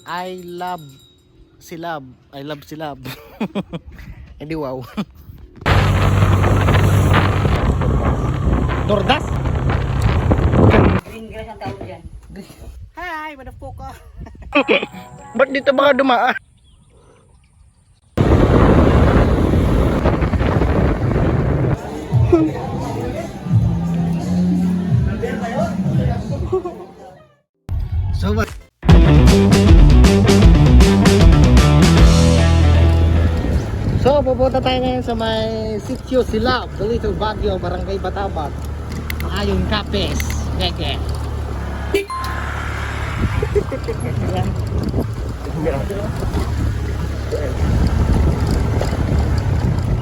I love silab. I love silab. Hindi wow. Dordas? Green grass ang tawag dyan. Hi, motherfucker. Ba't dito baka dumaan? So what? So pupunta tayo ngayon sa may Sitio Silab, Little Baguio, Barangay Batabag, Ayon Capes, Gege.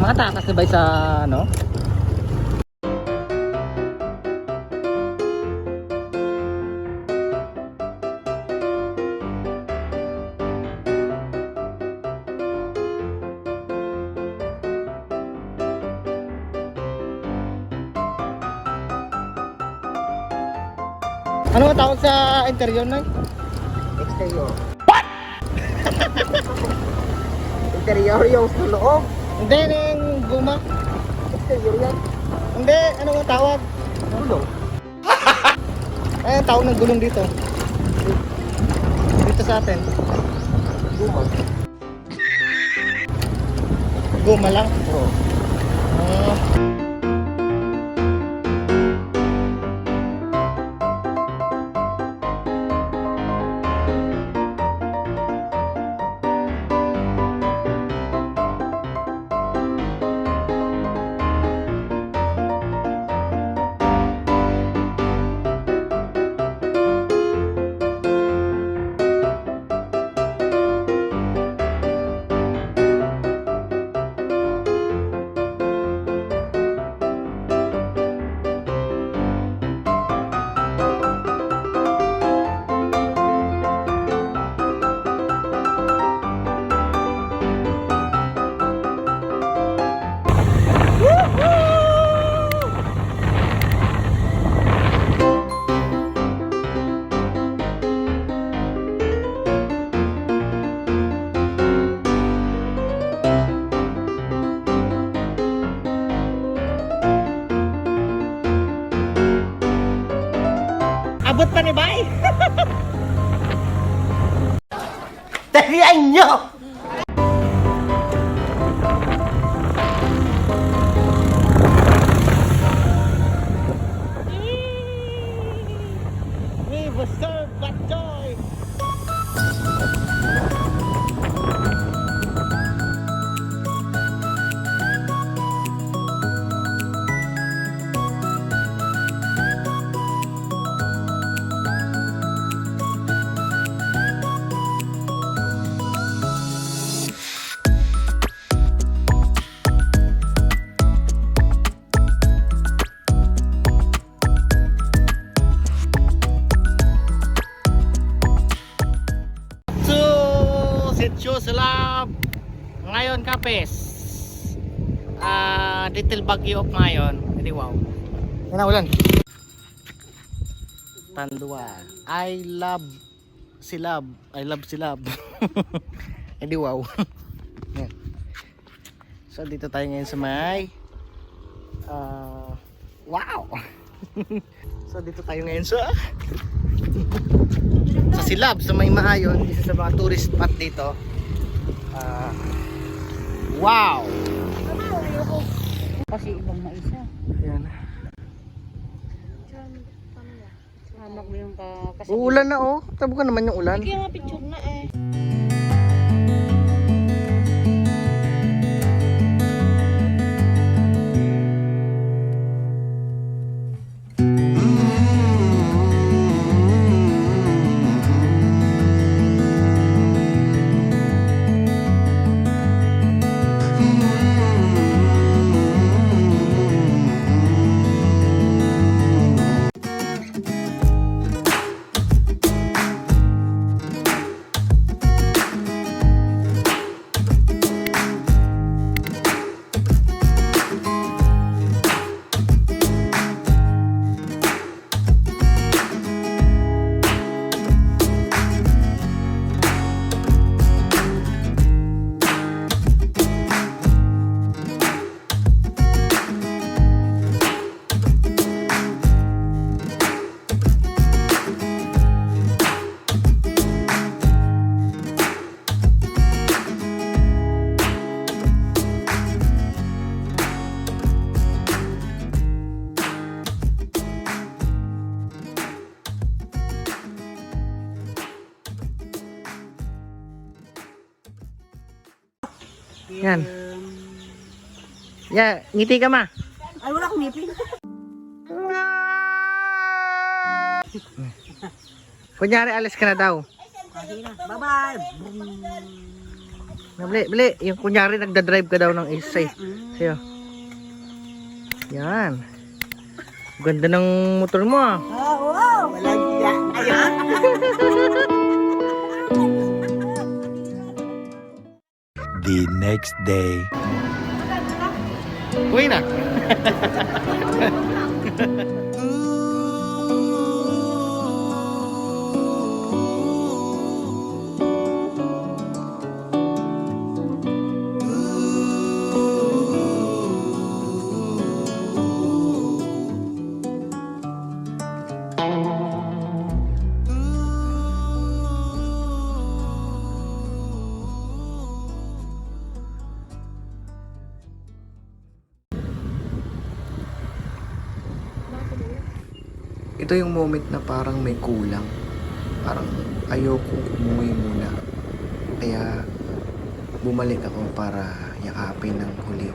Makatakas na ba sa ano? Ano ang tawag sa interior na? Exterior. What? Interior yung sa loob. Hindi, yung guma. Exterior yan. Hindi, ano ang tawag? Gulong. Ay, ang tawag ng gulong dito. Dito sa atin. Gumag. Guma lang. Oo. Ah. Abot pa ni Bay? Tarihan nyo! We will serve that joy. Sitio Silab ngayon Capes, Little Baguio ngayon. Hindi wow. Yan ulan. Tandua. I love silab. I love silab. Hindi wow. Yan. So dito tayo ngayon sa may wow. So dito tayo ngayon sa Silab, sa may Maayon, isa sa mga tourist spot dito. Wow! Kasi ibang maisa. Ayan. Hamak mo yung kasi. Uulan na oh. Tabo ka naman yung ulan. Kaya nga picture na eh. Yan. Yeah, ngiti ka ma. Ay, wala akong ngipin. Kunyari, alis ka na daw. Sige na. Bye-bye. Bili. Yung kunyari, nagda-drive ka daw ng isa eh. Sa'yo. Yan. Ganda ng motor mo ah. Oh, wow. Walang iya. Ayan. The next day. Uwi na. Ito yung moment na parang may kulang. Parang ayoko umuwi muna. Kaya bumalik ako para yakapin ng huli.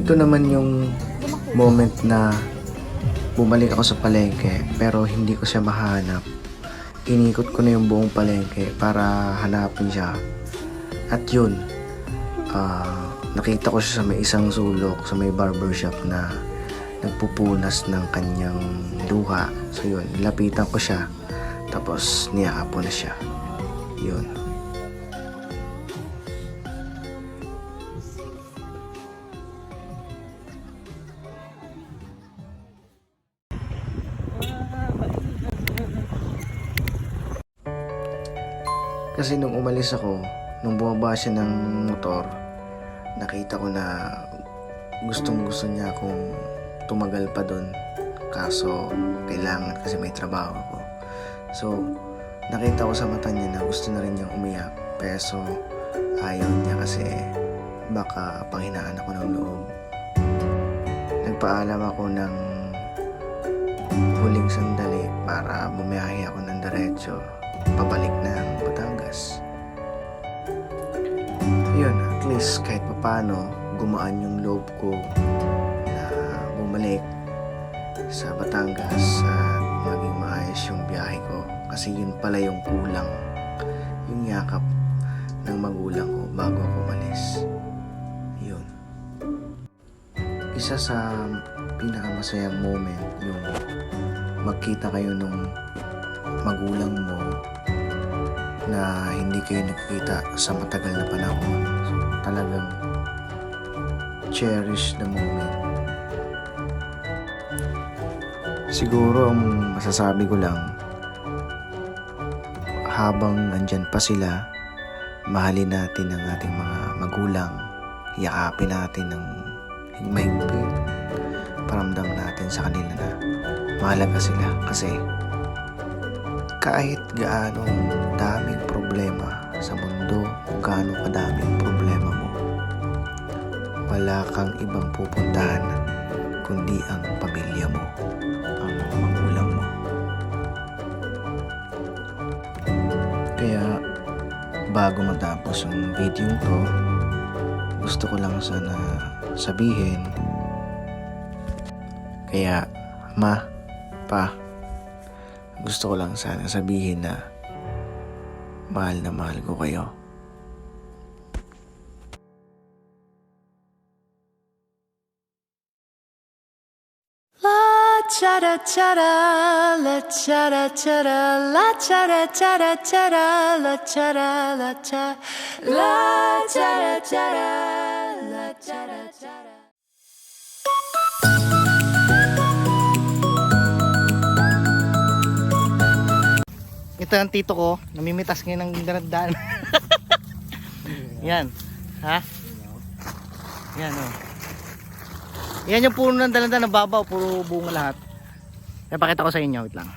Ito naman yung moment na bumalik ako sa palengke pero hindi ko siya mahanap. Inikot ko na yung buong palengke para hanapin siya. At yun, nakita ko siya sa may isang sulok, sa may barbershop na nagpupunas ng kanyang luha. So yun, nilapitan ko siya. Tapos niyakapo na siya. Yun. Kasi nung umalis ako, nung bumaba siya ng motor, nakita ko na gustong gusto niya akong tumagal pa dun. Kaso, kailangan kasi may trabaho ako. So, nakita ko sa mata niya na gusto na rin niyang umiyak. Pero ayaw niya kasi baka panghinaan ako ng loob. Nagpaalam ako ng huling sandali para bumiyahe ako ng diretso pabalik ng Batangas. Yun, at least kahit papano gumaan yung loob ko na bumalik sa Batangas at maging maayos yung biyahe ko. Kasi yun pala yung kulang, yung yakap ng magulang ko bago ako umalis. Yun. Isa sa pinakamasayang moment yung magkita kayo nung magulang mo na hindi kayo nakikita sa matagal na panahon. So, talagang cherish the moment. Siguro ang masasabi ko lang, habang nandyan pa sila, mahalin natin ang ating mga magulang, yakapin natin ng higmahigpit, paramdam natin sa kanila na mahalaga sila. Kasi kahit gaanong daming problema sa mundo o gaano kadaming problema mo, wala kang ibang pupuntahan kundi ang pamilya mo, ang magulang mo. Kaya bago matapos yung video to, gusto ko lang sana sabihin, kaya ma, pa, gusto ko lang sana sabihin na mahal ko kayo. La chara chara, la chara chara, la chara chara chara, la chara la cha, la chara chara, la chara chara. Ito ang tito ko, namimitas ngayon ng daradaan. Yan. Ha? Yan o. Yan yung puno ng dalandan ng babaw, puro bunga lahat. Kaya pakita ko sa inyo, wait lang.